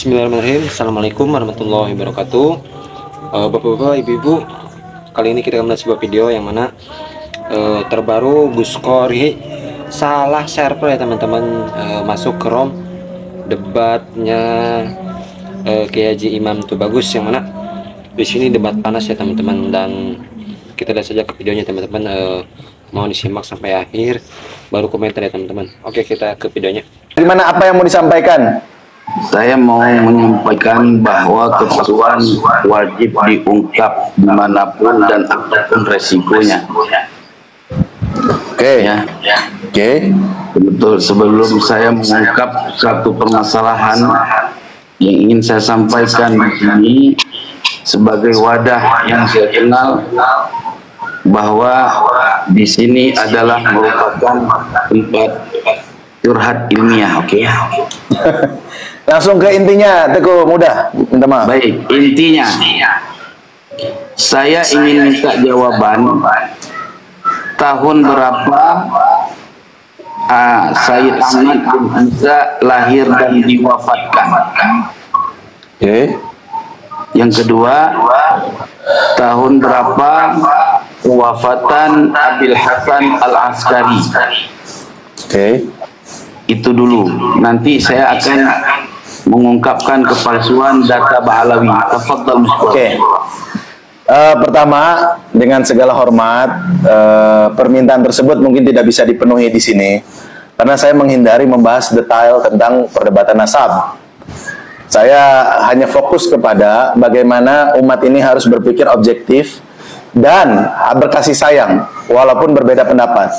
Bismillahirrahmanirrahim. Assalamualaikum warahmatullahi wabarakatuh. Bapak-bapak, ibu-ibu, kali ini kita akan melihat sebuah video yang mana terbaru Gus Khori salah server ya teman-teman, masuk ke ROM debatnya Kiai Haji Imam Tubagus, yang mana di sini debat panas ya teman-teman, dan kita lihat saja ke videonya teman-teman. Mau disimak sampai akhir baru komentar ya teman-teman. Oke, kita ke videonya. Gimana, apa yang mau disampaikan? Saya mau menyampaikan bahwa kepalsuan wajib diungkap dimanapun dan apapun resikonya. Oke. Ya. Oke. Betul. Sebelum saya mengungkap satu permasalahan yang ingin saya sampaikan di sini sebagai wadah yang saya kenal, bahwa di sini adalah merupakan tempat curhat ilmiah. Oke. Langsung ke intinya, Teguh, mudah, minta maaf. Baik, intinya saya ingin minta jawaban tahun berapa Sayyid Ahmad bin Isa lahir dan diwafatkan. Oke. Yang kedua, tahun berapa kewafatan Abil Hasan Al-Askari. Oke. Itu dulu. Nanti saya akan mengungkapkan kepalsuan data Ba'alawi. Tafadhal. Oke. Pertama, dengan segala hormat, permintaan tersebut mungkin tidak bisa dipenuhi di sini karena saya menghindari membahas detail tentang perdebatan nasab. Saya hanya fokus kepada bagaimana umat ini harus berpikir objektif dan berkasih sayang walaupun berbeda pendapat.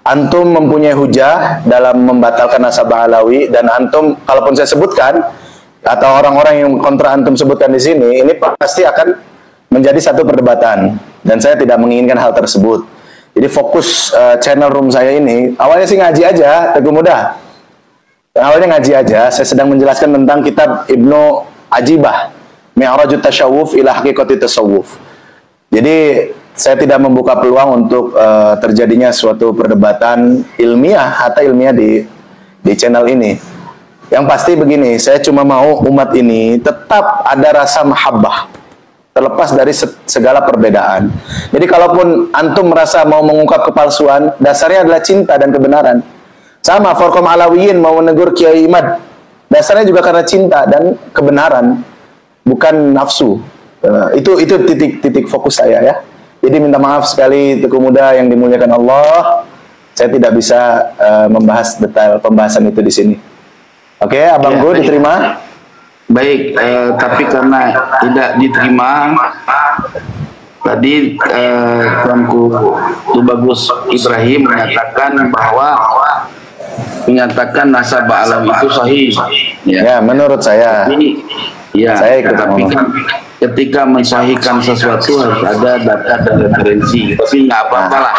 Antum mempunyai hujah dalam membatalkan nasab Ba'alawi, dan antum, kalaupun saya sebutkan atau orang-orang yang kontra antum sebutkan di sini, ini pasti akan menjadi satu perdebatan, dan saya tidak menginginkan hal tersebut. Jadi fokus channel room saya ini awalnya sih ngaji aja, Teguh Muda. Awalnya ngaji aja, saya sedang menjelaskan tentang kitab Ibnu Ajibah, Mi'rajut Tasyawuf ila Haqiqati Tasawuf. Jadi saya tidak membuka peluang untuk terjadinya suatu perdebatan ilmiah atau ilmiah di channel ini. Yang pasti begini, saya cuma mau umat ini tetap ada rasa mahabbah, terlepas dari segala perbedaan. Jadi kalaupun antum merasa mau mengungkap kepalsuan, dasarnya adalah cinta dan kebenaran. Sama Forkom Alawiyin mau menegur Kiai Imad, dasarnya juga karena cinta dan kebenaran, bukan nafsu. Itu titik fokus saya ya. Jadi minta maaf sekali Teguh Muda yang dimuliakan Allah, saya tidak bisa membahas detail pembahasan itu di sini. Oke, Abang Gu, diterima? Baik, tapi karena tidak diterima, tadi Tuanku Tubagus Ibrahim menyatakan nasab Ba'alawi itu sahih. Ya, menurut saya. Saya tetapi kan ketika mensahihkan sesuatu harus ada data dan referensi. Tapi nggak apa-apa lah.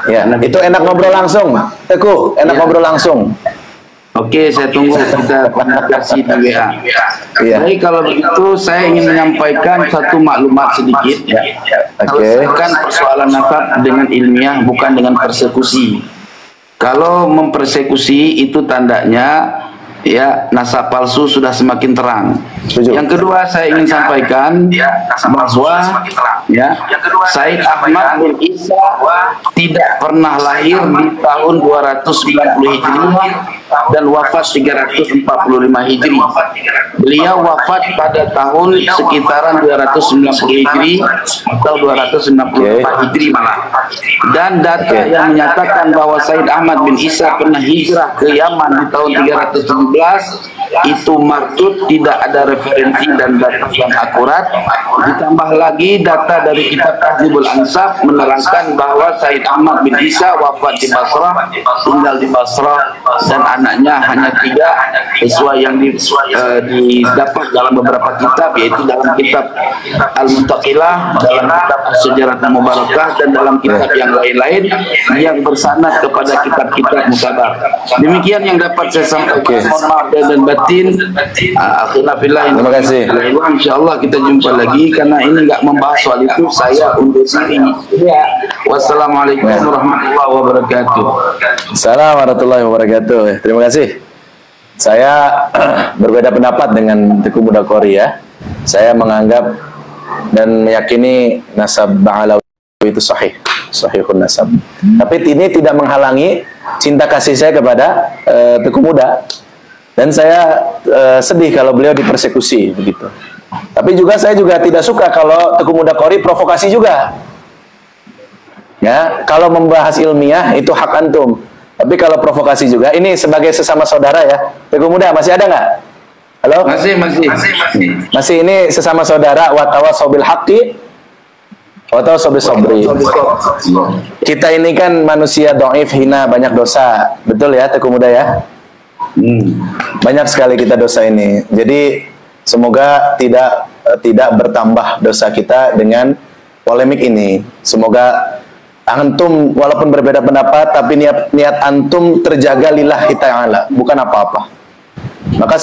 Ya, itu enak ngobrol langsung, Teguh, enak ngobrol langsung. Oke, saya tunggu kita komunikasi di WA. Jadi kalau begitu saya ingin menyampaikan satu maklumat sedikit ya. Selesaikan persoalan nasab dengan ilmiah, bukan dengan persekusi. Kalau mempersekusi itu tandanya ya nasab palsu sudah semakin terang. Yang kedua saya ingin sampaikan bahwa ya Sayyid Ahmad bin Isa tidak pernah lahir di tahun 290 Hijriah dan wafat 345 Hijri. Beliau wafat pada tahun sekitaran 290 Hijri atau 294 Hijri malah. Dan data yang menyatakan bahwa Sayyid Ahmad bin Isa pernah hijrah ke Yaman di tahun 317 itu maksud tidak ada referensi dan data yang akurat. Ditambah lagi data dari kitab Tahdzibul Ansab menerangkan bahwa Sayyid Ahmad bin Isa wafat di Basrah, tinggal di Basrah, dan anaknya hanya 3 sesuai yang didapat dalam beberapa kitab, yaitu dalam kitab Al-Muntaqilah, dalam kitab Sejarah Mubarakah, dan dalam kitab yang lain-lain yang bersanad kepada kitab-kitab mutabar. Demikian yang dapat saya sampaikan. Mohon maaf dan batin. Terima kasih. Insyaallah kita jumpa lagi, karena ini nggak membahas soal itu, saya undur diri. Wassalamualaikum warahmatullahi wabarakatuh. Assalamualaikum warahmatullahi wabarakatuh. Terima kasih. Saya berbeda pendapat dengan Teku Muda Qori ya. Saya menganggap dan meyakini nasab Ba'alawi itu sahihun nasab. Tapi ini tidak menghalangi cinta kasih saya kepada Teku Muda. Dan saya sedih kalau beliau dipersekusi begitu. Tapi saya juga tidak suka kalau Teku Muda Qori provokasi juga. Ya, kalau membahas ilmiah itu hak antum. Tapi kalau provokasi juga, ini sebagai sesama saudara ya. Teguh Muda, masih ada nggak? Halo? Masih ini sesama saudara, watawasaw bil haqqi, watawasaw bis sabri. Kita ini kan manusia dhaif, hina, banyak dosa. Betul ya, Teguh Muda ya? Banyak sekali kita dosa ini. Jadi, semoga tidak bertambah dosa kita dengan polemik ini. Semoga antum walaupun berbeda pendapat, tapi niat antum terjaga lillahi ta'ala, bukan apa-apa. Maka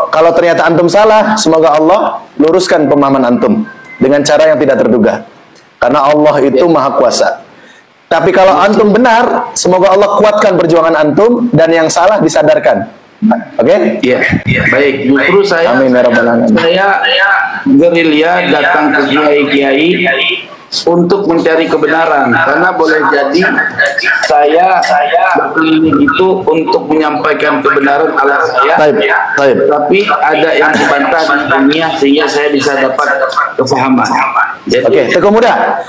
kalau ternyata antum salah, semoga Allah luruskan pemahaman antum dengan cara yang tidak terduga. Karena Allah itu maha kuasa. Tapi kalau antum benar, semoga Allah kuatkan perjuangan antum dan yang salah disadarkan. Oke? Iya. Baik, justru saya gerilya datang ke kiai-kiai untuk mencari kebenaran, karena boleh jadi saya berkeliling itu untuk menyampaikan kebenaran ala saya, tapi ada yang dibantah di dunia sehingga saya bisa dapat kefahaman. Oke, Teguh Muda,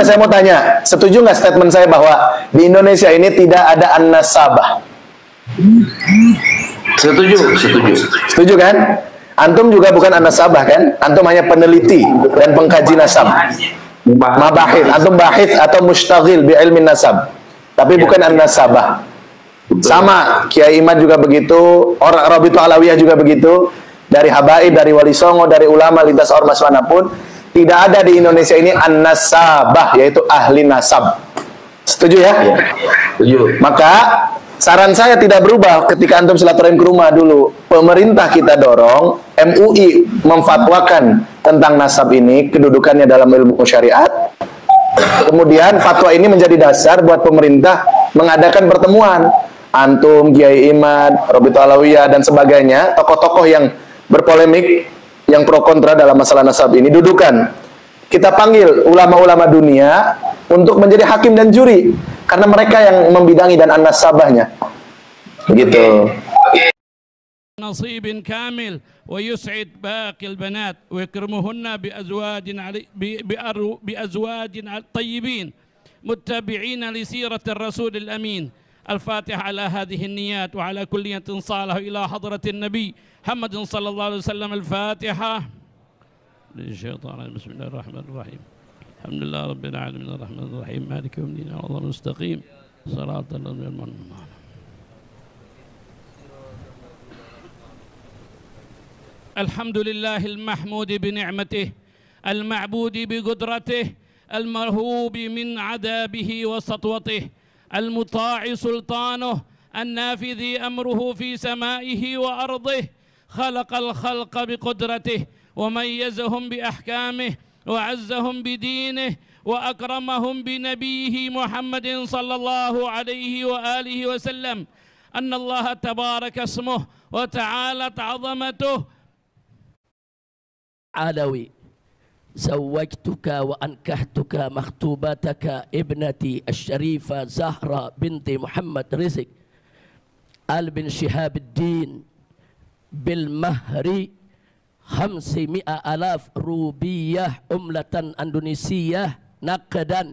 saya mau tanya, setuju nggak statement saya bahwa di Indonesia ini tidak ada an-nasabah? Setuju kan? Antum juga bukan an-nasabah kan? Antum hanya peneliti dan pengkaji nasab. Mabahith, antum bahith atau mustaghil bi ilmin nasab, tapi bukan an-nasabah. Sama Kiai Imad juga begitu, orang Rabitul Alawiyah juga begitu, dari habaib, dari wali songo, dari ulama lintas ormas manapun, tidak ada di Indonesia ini an-nasabah, yaitu ahli nasab. Setuju ya? Setuju. Maka saran saya tidak berubah ketika antum silaturahim ke rumah dulu. Pemerintah kita dorong, MUI memfatwakan tentang nasab ini, kedudukannya dalam ilmu syariat. Kemudian fatwa ini menjadi dasar buat pemerintah mengadakan pertemuan. Antum, Kiai Imad, Rabitul Alawiyah dan sebagainya, tokoh-tokoh yang berpolemik, yang pro kontra dalam masalah nasab ini, dudukan. Kita panggil ulama-ulama dunia untuk menjadi hakim dan juri, karena mereka yang membidangi dan an-nasabahnya. Begitu. نصيب كامل ويسعد باقي البنات ويكرمهن بأزواج طيبين متبعين لسيرة الرسول الأمين. الفاتحة على هذه النيات وعلى كل نية صالحة إلى حضرة النبي محمد صلى الله عليه وسلم. الفاتحة. بسم الله الرحمن الرحيم. الحمد لله رب العالمين الرحمن الرحيم مالك يوم الدين والله المستقيم صراط الذين أنعمت عليهم. الحمد لله المحمود بنعمته المعبود بقدرته المرهوب من عذابه وسطوته المطاع سلطانه النافذ أمره في سمائه وأرضه خلق الخلق بقدرته وميزهم بأحكامه وعزهم بدينه وأكرمهم بنبيه محمد صلى الله عليه وآله وسلم. أن الله تبارك اسمه وتعالت عظمته. علوي زوجتك وأنكحتك مخطوبتك ابنتي الشريفة زهرة بنت محمد رزق آل بن شهاب الدين بالمهر 500,000 روبية عملة أندونيسية نقدا.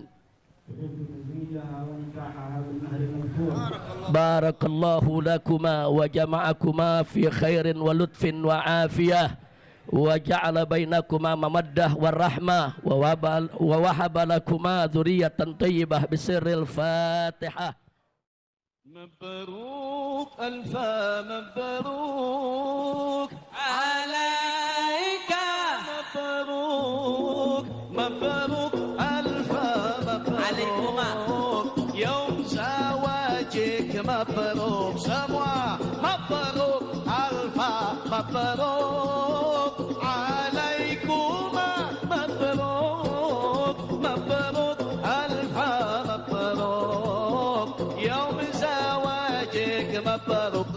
بارك الله لكما وجمعكما في خير ولطف وعافية وجعل بينكما مودة والرحمة ووهب لكما ذرية طيبة بسر الفاتحة. مبروك ألف مبروك عليك مبروك مبروك ألف مبروك يوم زواجك مبروك سموا مبروك ألف مبروك عليكما مبروك مبروك ألف مبروك يوم زواجك مبروك.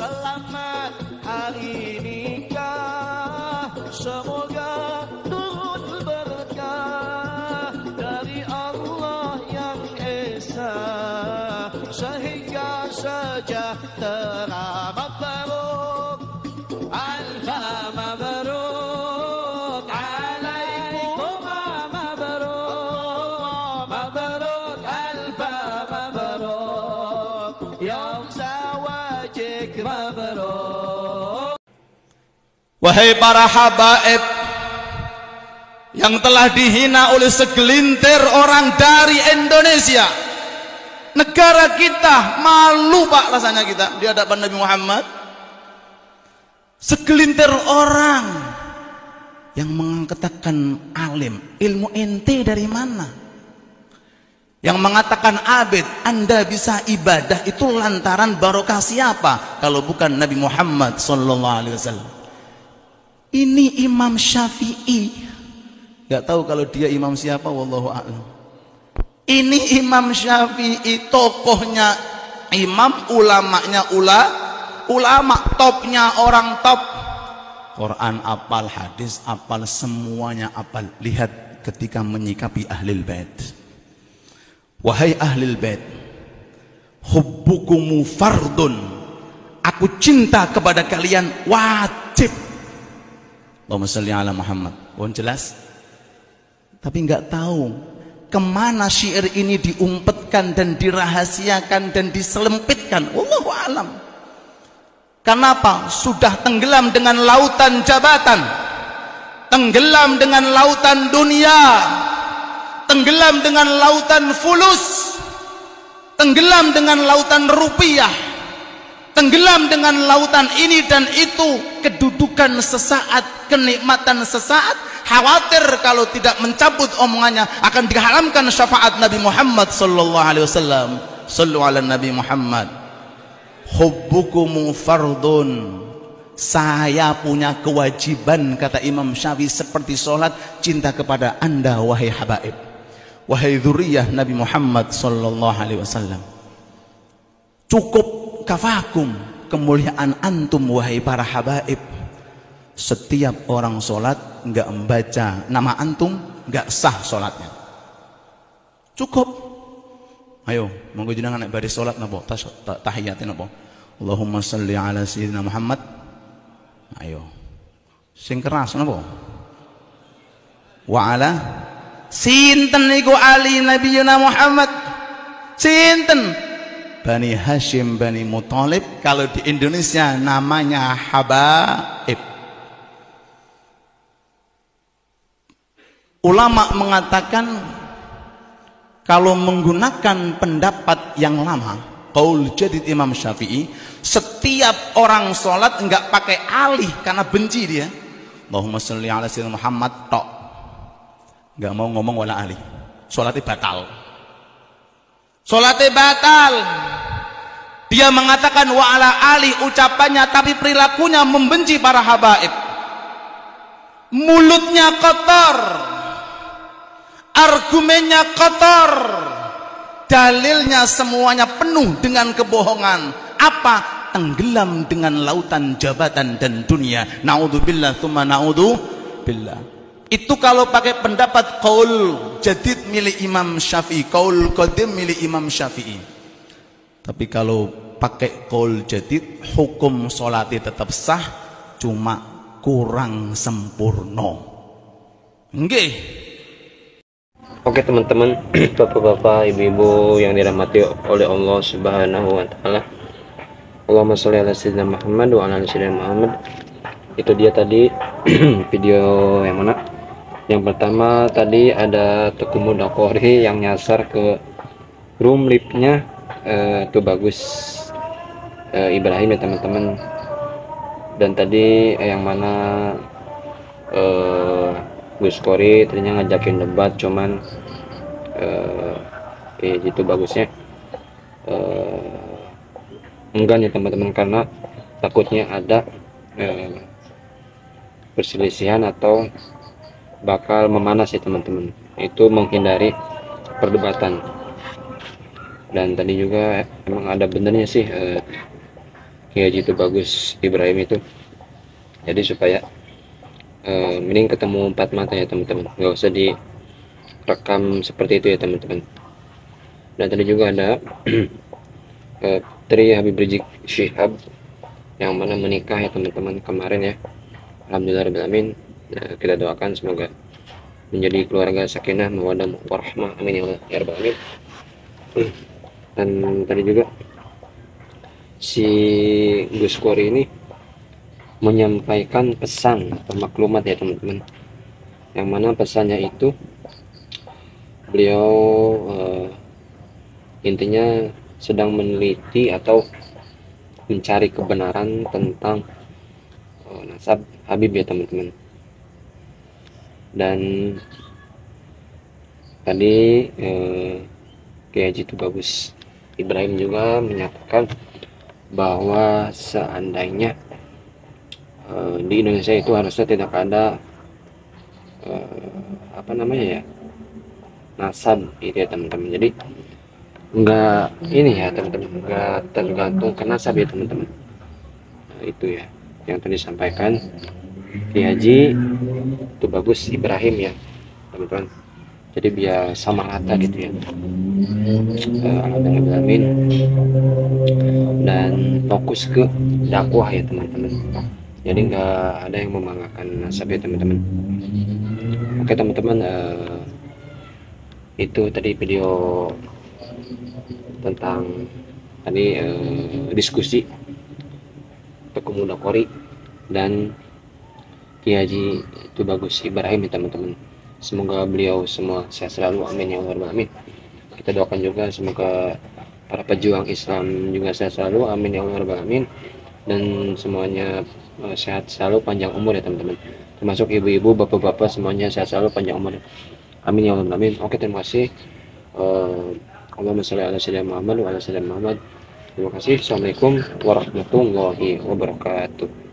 selamat hari nikah. Semoga turun berkah dari Allah yang Esa, sehingga sejahtera. Mabruk alfa mabruk alaikum mabruk mabruk alfa mabruk yom zawajik mabruk. Wahai para habaib yang telah dihina oleh segelintir orang dari Indonesia, negara kita, malu pak rasanya kita di hadapan Nabi Muhammad. Segelintir orang yang mengatakan alim, ilmu ente dari mana? Yang mengatakan abid, Anda bisa ibadah itu lantaran barokah siapa kalau bukan Nabi Muhammad sallallahu alaihi wasallam. Ini Imam Syafi'i, nggak tahu kalau dia imam siapa, wallahu a'lam. Ini Imam Syafi'i, tokohnya imam, ulamanya ulama, topnya orang top. Quran apal, hadis apal, semuanya apal. Lihat ketika menyikapi ahlul bait. Wahai ahlul bait, hubbukumu fardun, aku cinta kepada kalian wajib. Allahumma sholli ala Muhammad. Mohon jelas. Tapi nggak tahu kemana syair ini diumpetkan dan dirahasiakan dan diselempitkan. Wallahu a'lam. Kenapa? Sudah tenggelam dengan lautan jabatan, tenggelam dengan lautan dunia, tenggelam dengan lautan fulus, tenggelam dengan lautan rupiah, tenggelam dengan lautan ini dan itu, kedudukan sesaat, kenikmatan sesaat. Khawatir kalau tidak mencabut omongannya akan diharamkan syafaat Nabi Muhammad sallallahu alaihi wasallam. Sallu ala Nabi Muhammad. Hubbukumu fardun, saya punya kewajiban, kata Imam Syafi'i, seperti sholat, cinta kepada Anda wahai habaib, wahai dzurriyyah Nabi Muhammad sallallahu alaihi wasallam. Cukup kafakum, kemuliaan antum wahai para habaib. Setiap orang sholat nggak membaca nama antum nggak sah sholatnya. Cukup. Ayo, monggo jenengan nek bari salat napa tahiyatin napa? Allahumma shalli ala sayyidina Muhammad. Ayo. Sing keras napa? Wa ala sinten niku ali nabiyuna Muhammad? Sinten? Bani Hashim Bani Muthalib, kalau di Indonesia namanya habaib. Ulama mengatakan kalau menggunakan pendapat yang lama, qaul jadid Imam Syafi'i, setiap orang sholat enggak pakai alih karena benci dia. Allahumma sholli ala sayyidina Muhammad tok. Enggak mau ngomong wala alih. Sholatnya batal. Sholatnya batal. Dia mengatakan wa ala alih ucapannya, tapi perilakunya membenci para habaib. Mulutnya kotor, argumennya kotor, dalilnya semuanya penuh dengan kebohongan. Apa? Tenggelam dengan lautan jabatan dan dunia. Naudzubillah tsumma naudzubillah. Itu kalau pakai pendapat qaul jadid milik Imam Syafi'i, qaul qadim milik Imam Syafi'i. Tapi kalau pakai qaul jadid, hukum sholatnya tetap sah, cuma kurang sempurna. Nggih. Oke teman-teman, bapak-bapak, ibu-ibu yang dirahmati oleh Allah Subhanahu wa taala. Allahumma sholli ala sayyidina Muhammad wa ala ali sayyidina Muhammad. Itu dia tadi video yang mana? Yang pertama tadi ada Tuku Muda Qori yang nyasar ke room lipnya, itu bagus Ibrahim ya teman-teman. Dan tadi yang mana Gus Qori ternyata ngajakin debat, cuman itu bagusnya enggak nih teman-teman, karena takutnya ada perselisihan atau bakal memanas ya teman-teman. Itu menghindari perdebatan. Dan tadi juga emang ada benernya sih, Kiai Haji itu bagus Ibrahim itu. Jadi supaya mending ketemu empat mata ya teman-teman, nggak usah direkam seperti itu ya teman-teman. Dan tadi juga ada Tri Habib Rizik Syihab yang mana menikah ya teman-teman kemarin ya. Alhamdulillahirobbilalamin. Nah, kita doakan semoga menjadi keluarga sakinah mawaddah warahmah, amin ya rabbal alamin. Dan tadi juga si Gus Kori ini menyampaikan pesan atau maklumat ya teman-teman, yang mana pesannya itu beliau intinya sedang meneliti atau mencari kebenaran tentang nasab Habib ya teman-teman. Dan tadi Kiai Haji itu bagus Ibrahim juga menyatakan bahwa seandainya di Indonesia itu harusnya tidak ada apa namanya ya, nasab itu ya teman-teman. Jadi enggak ini ya teman-teman, enggak tergantung ke nasab ya teman-teman. Itu ya yang tadi disampaikan Kiai Haji itu bagus Ibrahim ya teman-teman. Jadi biar sama rata gitu ya. Alhamdulillah, dan fokus ke dakwah ya teman-teman. Jadi nggak ada yang membanggakan nasab ya teman-teman. Oke teman-teman, itu tadi video tentang tadi diskusi pemuda Kori dan Kiai Haji itu bagus Ibrahim ya teman-teman. Semoga beliau semua sehat selalu, amin ya rabbal alamin. Kita doakan juga semoga para pejuang Islam juga sehat selalu, amin ya rabbal alamin. Dan semuanya sehat selalu, panjang umur ya teman-teman. Termasuk ibu-ibu, bapak-bapak, semuanya sehat selalu, panjang umur, amin ya rabbal alamin. Oke, terima kasih. Allahumma sholli ala sayyidina Muhammad wa ala sayyidina Muhammad. Terima kasih. Assalamualaikum warahmatullahi wabarakatuh.